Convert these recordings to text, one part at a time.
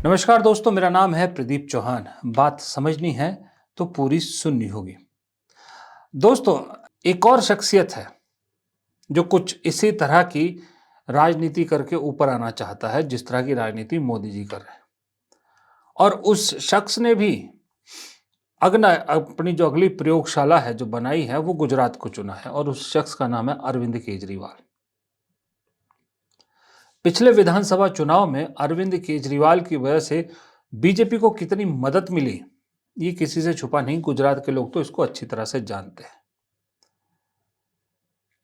नमस्कार दोस्तों, मेरा नाम है प्रदीप चौहान। बात समझनी है तो पूरी सुननी होगी। दोस्तों, एक और शख्सियत है जो कुछ इसी तरह की राजनीति करके ऊपर आना चाहता है जिस तरह की राजनीति मोदी जी कर रहे हैं। और उस शख्स ने भी अगना अपनी जो अगली प्रयोगशाला है जो बनाई है वो गुजरात को चुना है और उस शख्स का नाम है अरविंद केजरीवाल। पिछले विधानसभा चुनाव में अरविंद केजरीवाल की वजह से बीजेपी को कितनी मदद मिली, ये किसी से छुपा नहीं। गुजरात के लोग तो इसको अच्छी तरह से जानते हैं।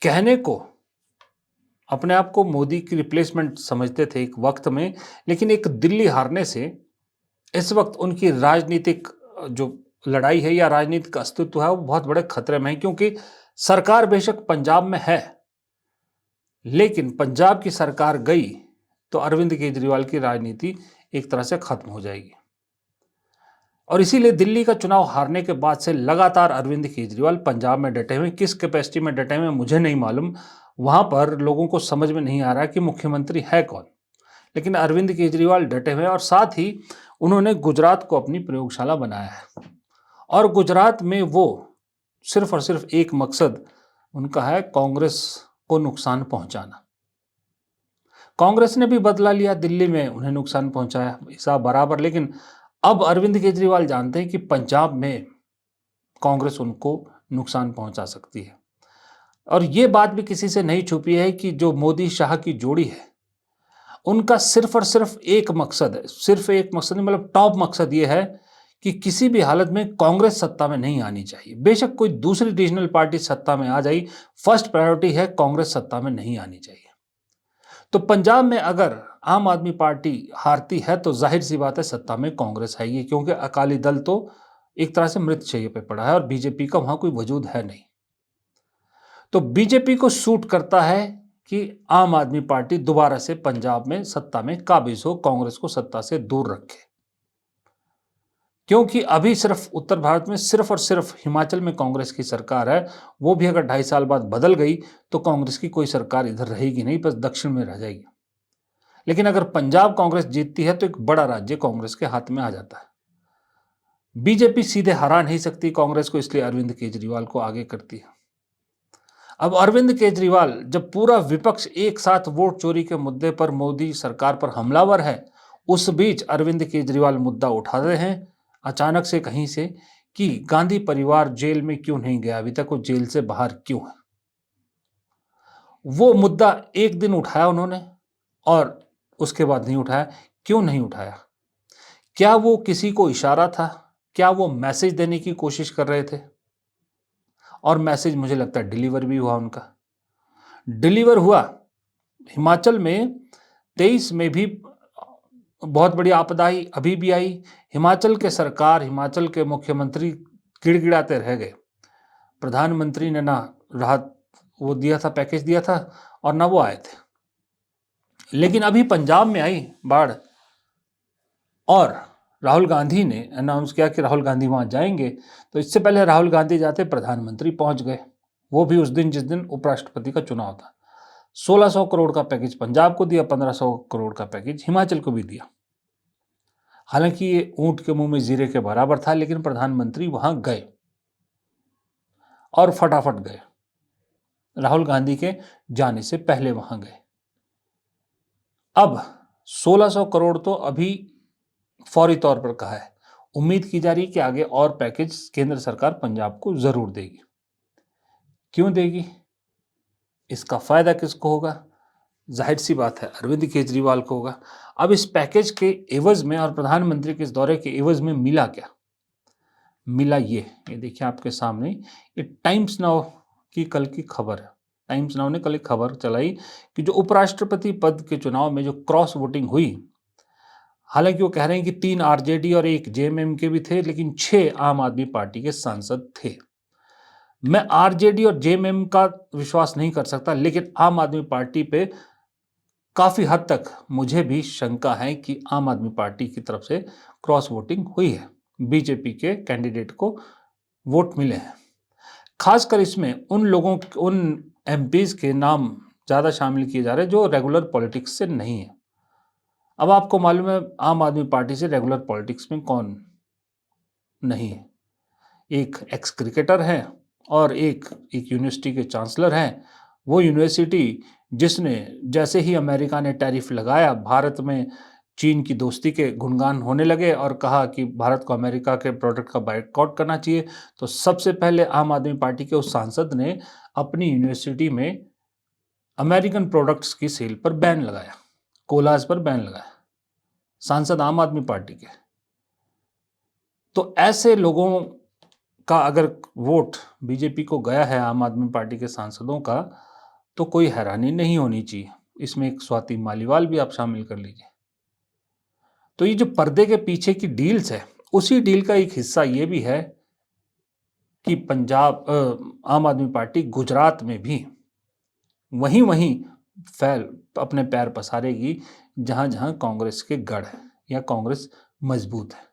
कहने को अपने आप को मोदी की रिप्लेसमेंट समझते थे एक वक्त में, लेकिन एक दिल्ली हारने से इस वक्त उनकी राजनीतिक जो लड़ाई है या राजनीतिक अस्तित्व है वो बहुत बड़े खतरे में है, क्योंकि सरकार बेशक पंजाब में है, लेकिन पंजाब की सरकार गई तो अरविंद केजरीवाल की राजनीति एक तरह से खत्म हो जाएगी। और इसीलिए दिल्ली का चुनाव हारने के बाद से लगातार अरविंद केजरीवाल पंजाब में डटे हुए। किस कैपेसिटी में डटे हुए मुझे नहीं मालूम, वहां पर लोगों को समझ में नहीं आ रहा कि मुख्यमंत्री है कौन, लेकिन अरविंद केजरीवाल डटे हुए और साथ ही उन्होंने गुजरात को अपनी प्रयोगशाला बनाया है। और गुजरात में वो सिर्फ और सिर्फ एक मकसद उनका है, कांग्रेस को नुकसान पहुंचाना। कांग्रेस ने भी बदला लिया, दिल्ली में उन्हें नुकसान पहुंचाया, हिसाब बराबर। लेकिन अब अरविंद केजरीवाल जानते हैं कि पंजाब में कांग्रेस उनको नुकसान पहुंचा सकती है। और ये बात भी किसी से नहीं छुपी है कि जो मोदी शाह की जोड़ी है उनका सिर्फ और सिर्फ एक मकसद है, सिर्फ एक मकसद नहीं, मतलब टॉप मकसद ये है कि किसी भी हालत में कांग्रेस सत्ता में नहीं आनी चाहिए। बेशक कोई दूसरी रीजनल पार्टी सत्ता में आ जाए, फर्स्ट प्रायोरिटी है कांग्रेस सत्ता में नहीं आनी चाहिए। तो पंजाब में अगर आम आदमी पार्टी हारती है तो जाहिर सी बात है सत्ता में कांग्रेस आएगी, क्योंकि अकाली दल तो एक तरह से मृत शैया पे पड़ा है और बीजेपी का वहां कोई वजूद है नहीं। तो बीजेपी को सूट करता है कि आम आदमी पार्टी दोबारा से पंजाब में सत्ता में काबिज हो, कांग्रेस को सत्ता से दूर रखे। क्योंकि अभी सिर्फ उत्तर भारत में सिर्फ और सिर्फ हिमाचल में कांग्रेस की सरकार है, वो भी अगर 2.5 साल बाद बदल गई तो कांग्रेस की कोई सरकार इधर रहेगी नहीं, बस दक्षिण में रह जाएगी। लेकिन अगर पंजाब कांग्रेस जीतती है तो एक बड़ा राज्य कांग्रेस के हाथ में आ जाता है। बीजेपी सीधे हरा नहीं सकती कांग्रेस को, इसलिए अरविंद केजरीवाल को आगे करती है। अब अरविंद केजरीवाल, जब पूरा विपक्ष एक साथ वोट चोरी के मुद्दे पर मोदी सरकार पर हमलावर है, उस बीच अरविंद केजरीवाल मुद्दा उठाते हैं अचानक से कहीं से कि गांधी परिवार जेल में क्यों नहीं गया, अभी तक वो जेल से बाहर क्यों है। वो मुद्दा एक दिन उठाया उन्होंने और उसके बाद नहीं उठाया। क्यों नहीं उठाया? क्या वो किसी को इशारा था? क्या वो मैसेज देने की कोशिश कर रहे थे? और मैसेज मुझे लगता है डिलीवर भी हुआ उनका। डिलीवर हुआ। हिमाचल में 23 में भी बहुत बड़ी आपदा आई, अभी भी आई। हिमाचल के सरकार, हिमाचल के मुख्यमंत्री गिड़गिड़ाते रह गए। प्रधानमंत्री ने ना राहत वो दिया था, पैकेज दिया था, और ना वो आए थे। लेकिन अभी पंजाब में आई बाढ़ और राहुल गांधी ने अनाउंस किया कि राहुल गांधी वहां जाएंगे। तो इससे पहले राहुल गांधी जाते प्रधानमंत्री पहुंच गए, वो भी उस दिन जिस दिन उपराष्ट्रपति का चुनाव था। 1600 करोड़ का पैकेज पंजाब को दिया, 1500 करोड़ का पैकेज हिमाचल को भी दिया। हालांकि ये ऊंट के मुंह में जीरे के बराबर था, लेकिन प्रधानमंत्री वहां गए और फटाफट गए, राहुल गांधी के जाने से पहले वहां गए। अब 1600 करोड़ तो अभी फौरी तौर पर कहा है। उम्मीद की जा रही है कि आगे और पैकेज केंद्र सरकार पंजाब को जरूर देगी। क्यों देगी? इसका फायदा किसको होगा? जाहिर सी बात है अरविंद केजरीवाल को होगा। अब इस पैकेज के एवज में और प्रधानमंत्री के इस दौरे के एवज में मिला क्या? मिला ये देखिए आपके सामने, ये टाइम्स नाउ की कल की खबर है। टाइम्स नाउ ने कल एक खबर चलाई कि जो उपराष्ट्रपति पद के चुनाव में जो क्रॉस वोटिंग हुई, हालांकि वो कह रहे हैं कि 3 आरजेडी और 1 जेएमएम के भी थे, लेकिन 6 आम आदमी पार्टी के सांसद थे। मैं आरजेडी और जेएमएम का विश्वास नहीं कर सकता, लेकिन आम आदमी पार्टी पे काफी हद तक मुझे भी शंका है कि आम आदमी पार्टी की तरफ से क्रॉस वोटिंग हुई है, बीजेपी के कैंडिडेट को वोट मिले हैं। खासकर इसमें उन लोगों, उन एमपीज के नाम ज्यादा शामिल किए जा रहे हैं जो रेगुलर पॉलिटिक्स से नहीं है। अब आपको मालूम है आम आदमी पार्टी से रेगुलर पॉलिटिक्स में कौन नहीं है। एक एक्स क्रिकेटर हैं और एक यूनिवर्सिटी के चांसलर हैं। वो यूनिवर्सिटी जिसने जैसे ही अमेरिका ने टैरिफ लगाया, भारत में चीन की दोस्ती के गुणगान होने लगे और कहा कि भारत को अमेरिका के प्रोडक्ट का बायकॉट करना चाहिए, तो सबसे पहले आम आदमी पार्टी के उस सांसद ने अपनी यूनिवर्सिटी में अमेरिकन प्रोडक्ट्स की सेल पर बैन लगाया, कोलाज पर बैन लगाया, सांसद आम आदमी पार्टी के। तो ऐसे लोगों का अगर वोट बीजेपी को गया है आम आदमी पार्टी के सांसदों का, तो कोई हैरानी नहीं होनी चाहिए। इसमें एक स्वाति मालीवाल भी आप शामिल कर लीजिए। तो ये जो पर्दे के पीछे की डील्स है, उसी डील का एक हिस्सा ये भी है कि पंजाब आम आदमी पार्टी गुजरात में भी वहीं वहीं फैल अपने पैर पसारेगी जहां जहां कांग्रेस के गढ़ है या कांग्रेस मजबूत है।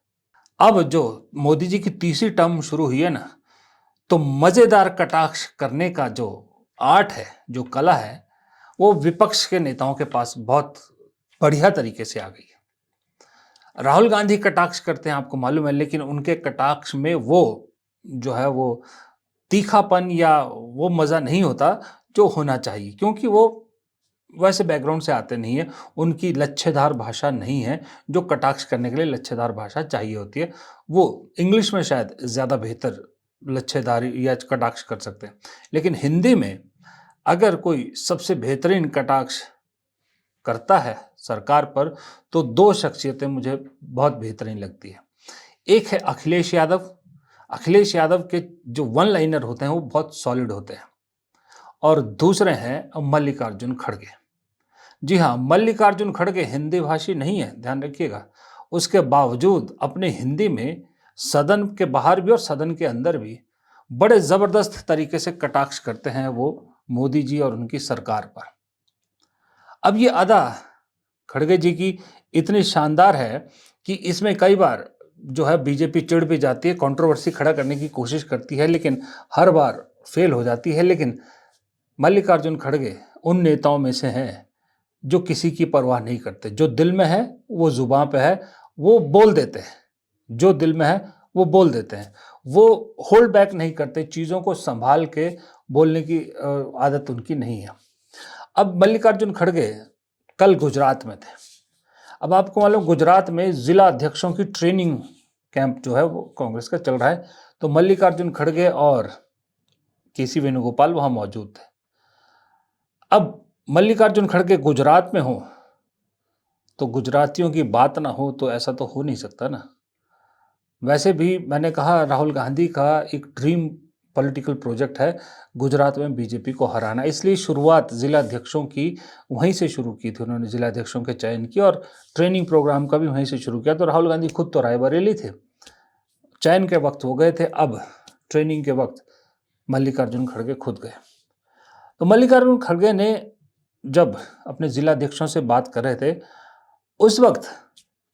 अब जो मोदी जी की तीसरी टर्म शुरू हुई है ना, तो मजेदार कटाक्ष करने का जो आर्ट है, जो कला है, वो विपक्ष के नेताओं के पास बहुत बढ़िया तरीके से आ गई है। राहुल गांधी कटाक्ष करते हैं, आपको मालूम है, लेकिन उनके कटाक्ष में वो जो है वो तीखापन या वो मजा नहीं होता जो होना चाहिए, क्योंकि वो वैसे बैकग्राउंड से आते नहीं है। उनकी लच्छेदार भाषा नहीं है जो कटाक्ष करने के लिए लच्छेदार भाषा चाहिए होती है। वो इंग्लिश में शायद ज़्यादा बेहतर लच्छेदार या कटाक्ष कर सकते हैं, लेकिन हिंदी में अगर कोई सबसे बेहतरीन कटाक्ष करता है सरकार पर, तो दो शख्सियतें मुझे बहुत बेहतरीन लगती है। एक है अखिलेश यादव। अखिलेश यादव के जो वन लाइनर होते हैं वो बहुत सॉलिड होते हैं, और दूसरे हैं मल्लिकार्जुन खड़गे। जी हाँ, मल्लिकार्जुन खड़गे हिंदी भाषी नहीं है, ध्यान रखिएगा। उसके बावजूद अपने हिंदी में सदन के बाहर भी और सदन के अंदर भी बड़े ज़बरदस्त तरीके से कटाक्ष करते हैं वो मोदी जी और उनकी सरकार पर। अब ये अदा खड़गे जी की इतनी शानदार है कि इसमें कई बार जो है बीजेपी चिढ़ भी जाती है, कंट्रोवर्सी खड़ा करने की कोशिश करती है, लेकिन हर बार फेल हो जाती है। लेकिन मल्लिकार्जुन खड़गे उन नेताओं में से हैं जो किसी की परवाह नहीं करते। जो दिल में है वो जुबां पे है, वो बोल देते हैं। जो दिल में है वो बोल देते हैं। वो होल्ड बैक नहीं करते, चीज़ों को संभाल के बोलने की आदत उनकी नहीं है। अब मल्लिकार्जुन खड़गे कल गुजरात में थे। अब आपको मालूम, गुजरात में जिला अध्यक्षों की ट्रेनिंग कैंप जो है वो कांग्रेस का चल रहा है। तो मल्लिकार्जुन खड़गे और केसी वेणुगोपाल वहां मौजूद थे। अब मल्लिकार्जुन खड़गे गुजरात में हो तो गुजरातियों की बात ना हो, तो ऐसा तो हो नहीं सकता ना। वैसे भी मैंने कहा राहुल गांधी का एक ड्रीम पॉलिटिकल प्रोजेक्ट है गुजरात में बीजेपी को हराना, इसलिए शुरुआत जिला अध्यक्षों की वहीं से शुरू की थी। उन्होंने जिला अध्यक्षों के चयन की और ट्रेनिंग प्रोग्राम का भी वहीं से शुरू किया। तो राहुल गांधी खुद तो रायबरेली थे, चयन के वक्त वो गए थे, अब ट्रेनिंग के वक्त मल्लिकार्जुन खड़गे खुद गए। तो मल्लिकार्जुन खड़गे ने जब अपने जिला अध्यक्षों से बात कर रहे थे, उस वक्त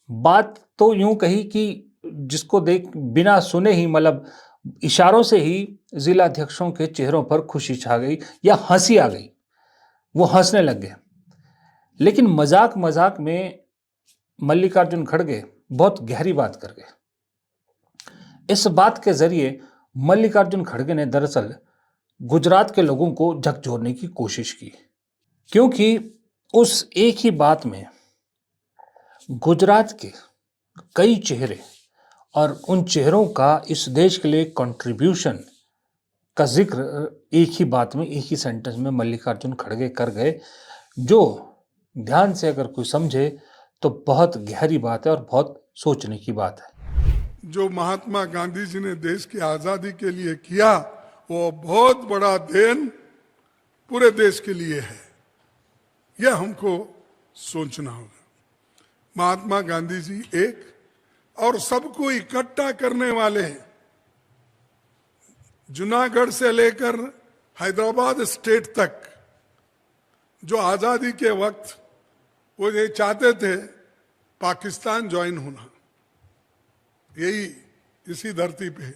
बात तो यूं कही कि जिसको देख बिना सुने ही, मतलब इशारों से ही जिला अध्यक्षों के चेहरों पर खुशी छा गई या हंसी आ गई, वो हंसने लग गए। लेकिन मजाक मजाक में मल्लिकार्जुन खड़गे बहुत गहरी बात कर गए। इस बात के जरिए मल्लिकार्जुन खड़गे ने दरअसल गुजरात के लोगों को झकझोरने की कोशिश की, क्योंकि उस एक ही बात में गुजरात के कई चेहरे और उन चेहरों का इस देश के लिए कंट्रीब्यूशन का जिक्र एक ही बात में, एक ही सेंटेंस में मल्लिकार्जुन खड़गे कर गए, जो ध्यान से अगर कोई समझे तो बहुत गहरी बात है और बहुत सोचने की बात है। जो महात्मा गांधी जी ने देश की आजादी के लिए किया, वो बहुत बड़ा देन पूरे देश के लिए है, यह हमको सोचना होगा। महात्मा गांधी जी एक और सबको इकट्ठा करने वाले हैं। जूनागढ़ से लेकर हैदराबाद स्टेट तक जो आजादी के वक्त वो ये चाहते थे पाकिस्तान ज्वाइन होना, यही इसी धरती पे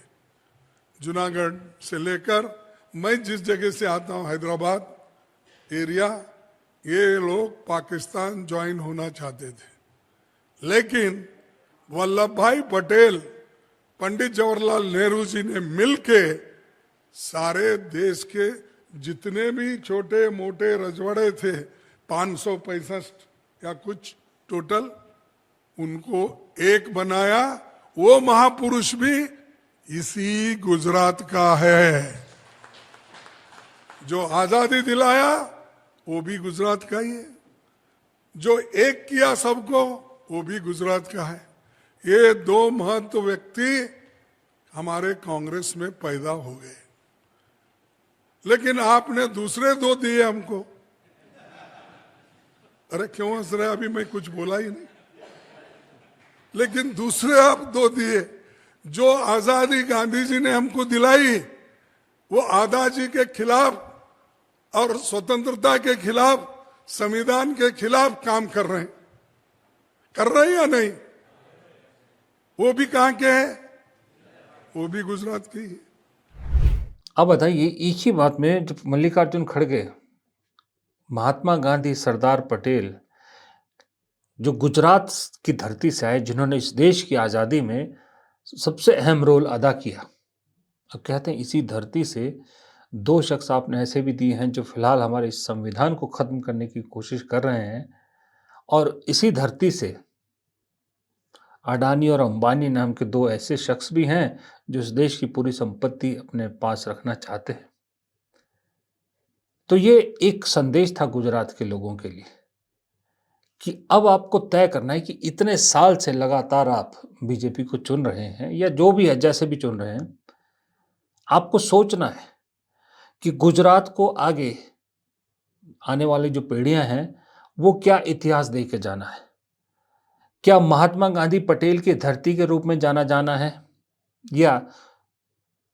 जूनागढ़ से लेकर मैं जिस जगह से आता हूं हैदराबाद एरिया, ये लोग पाकिस्तान ज्वाइन होना चाहते थे। लेकिन वल्लभ भाई पटेल, पंडित जवाहरलाल नेहरू जी ने मिलके सारे देश के जितने भी छोटे मोटे रजवाड़े थे 565 या कुछ टोटल, उनको एक बनाया। वो महापुरुष भी इसी गुजरात का है। जो आजादी दिलाया वो भी गुजरात का ही है। जो एक किया सबको वो भी गुजरात का है। ये दो महत्व व्यक्ति हमारे कांग्रेस में पैदा हो गए, लेकिन आपने दूसरे दो दिए हमको। अरे क्यों हंस रहे? अभी मैं कुछ बोला ही नहीं। लेकिन दूसरे आप दो दिए। जो आजादी गांधी जी ने हमको दिलाई, वो आजादी के खिलाफ और स्वतंत्रता के खिलाफ, संविधान के खिलाफ काम कर रहे हैं या नहीं? वो भी कहां के हैं? वो भी गुजरात की है। अब बताइए, एक ही बात में जब मल्लिकार्जुन खड़गे, महात्मा गांधी, सरदार पटेल, जो गुजरात की धरती से आए, जिन्होंने इस देश की आज़ादी में सबसे अहम रोल अदा किया, अब कहते हैं इसी धरती से दो शख्स आपने ऐसे भी दिए हैं जो फिलहाल हमारे इस संविधान को ख़त्म करने की कोशिश कर रहे हैं, और इसी धरती से अडानी और अंबानी नाम के दो ऐसे शख्स भी हैं जो इस देश की पूरी संपत्ति अपने पास रखना चाहते हैं। तो ये एक संदेश था गुजरात के लोगों के लिए कि अब आपको तय करना है कि इतने साल से लगातार आप बीजेपी को चुन रहे हैं, या जो भी है, जैसे भी चुन रहे हैं, आपको सोचना है कि गुजरात को आगे आने वाली जो पीढ़ियां हैं वो क्या इतिहास दे के जाना है। क्या महात्मा गांधी पटेल की धरती के रूप में जाना है, या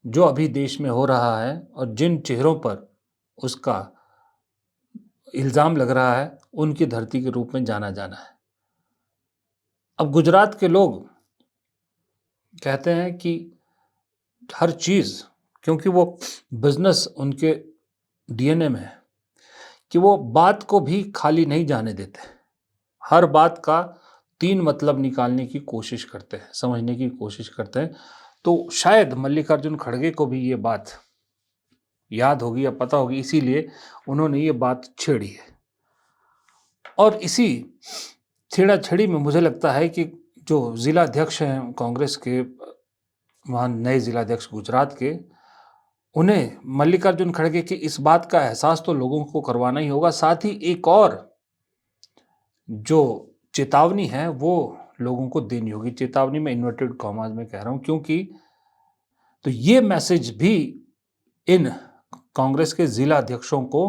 जो अभी देश में हो रहा है और जिन चेहरों पर उसका इल्ज़ाम लग रहा है, उनकी धरती के रूप में जाना है। अब गुजरात के लोग कहते हैं कि हर चीज़, क्योंकि वो बिजनेस उनके डीएनए में है, कि वो बात को भी खाली नहीं जाने देते, हर बात का तीन मतलब निकालने की कोशिश करते हैं, समझने की कोशिश करते हैं। तो शायद मल्लिकार्जुन खड़गे को भी ये बात याद होगी या पता होगी, इसीलिए उन्होंने ये बात छेड़ी है। और इसी छेड़ाछेड़ी में मुझे लगता है कि जो जिलाध्यक्ष हैं कांग्रेस के, वहाँ नए जिलाध्यक्ष गुजरात के, उन्हें मल्लिकार्जुन खड़गे की इस बात का एहसास तो लोगों को करवाना ही होगा। साथ ही एक और जो चेतावनी है वो लोगों को देनी होगी। चेतावनी में इन्वर्टेड कॉमास में कह रहा हूँ, क्योंकि तो ये मैसेज भी इन कांग्रेस के जिला अध्यक्षों को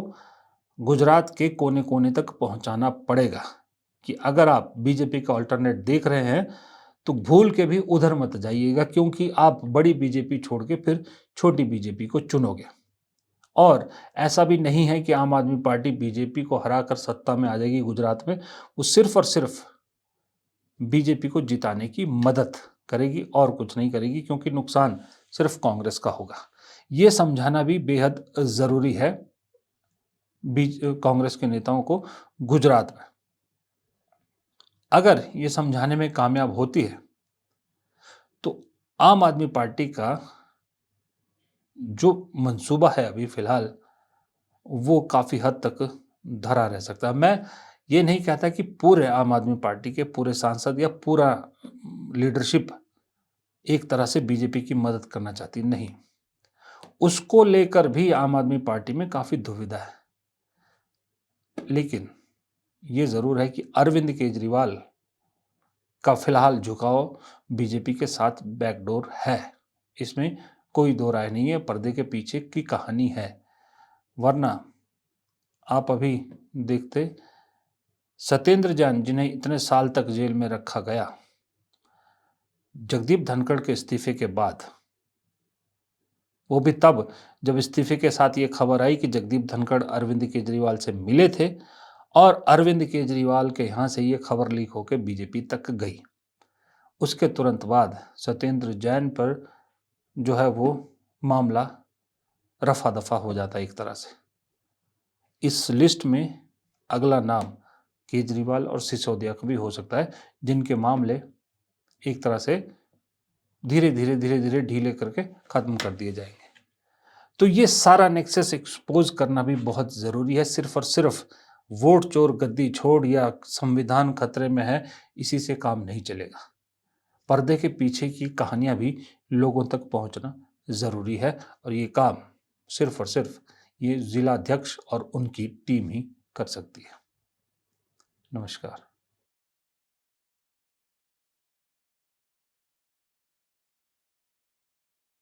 गुजरात के कोने कोने तक पहुंचाना पड़ेगा कि अगर आप बीजेपी का अल्टरनेट देख रहे हैं तो भूल के भी उधर मत जाइएगा, क्योंकि आप बड़ी बीजेपी छोड़ के फिर छोटी बीजेपी को चुनोगे। और ऐसा भी नहीं है कि आम आदमी पार्टी बीजेपी को हराकर सत्ता में आ जाएगी गुजरात में। वो सिर्फ और सिर्फ बीजेपी को जिताने की मदद करेगी और कुछ नहीं करेगी, क्योंकि नुकसान सिर्फ कांग्रेस का होगा। ये समझाना भी बेहद ज़रूरी है कांग्रेस के नेताओं को गुजरात में। अगर ये समझाने में कामयाब होती है तो आम आदमी पार्टी का जो मंसूबा है अभी फिलहाल, वो काफ़ी हद तक धरा रह सकता है। मैं ये नहीं कहता कि पूरे आम आदमी पार्टी के पूरे सांसद या पूरा लीडरशिप एक तरह से बीजेपी की मदद करना चाहती, नहीं। उसको लेकर भी आम आदमी पार्टी में काफ़ी दुविधा है। लेकिन ये ज़रूर है कि अरविंद केजरीवाल का फिलहाल झुकाव बीजेपी के साथ बैकडोर है, इसमें कोई दो राय नहीं है। पर्दे के पीछे की कहानी है। वरना आप अभी देखते सत्येंद्र जैन, जिन्हें इतने साल तक जेल में रखा गया, जगदीप धनखड़ के इस्तीफे के बाद, वो भी तब जब इस्तीफे के साथ ये खबर आई कि जगदीप धनखड़ अरविंद केजरीवाल से मिले थे और अरविंद केजरीवाल के यहाँ से ये खबर लीक होकर बीजेपी तक गई। उसके तुरंत बाद सत्येंद्र जैन पर जो है वो मामला रफा दफा हो जाता है एक तरह से। इस लिस्ट में अगला नाम केजरीवाल और सिसोदिया का भी हो सकता है, जिनके मामले एक तरह से धीरे धीरे ढीले करके खत्म कर दिए जाएंगे। तो ये सारा नेक्सस एक्सपोज करना भी बहुत ज़रूरी है। सिर्फ और सिर्फ वोट चोर गद्दी छोड़ या संविधान खतरे में है, इसी से काम नहीं चलेगा। पर्दे के पीछे की कहानियां भी लोगों तक पहुंचना ज़रूरी है, और ये काम सिर्फ और सिर्फ ये जिलाध्यक्ष और उनकी टीम ही कर सकती है। नमस्कार।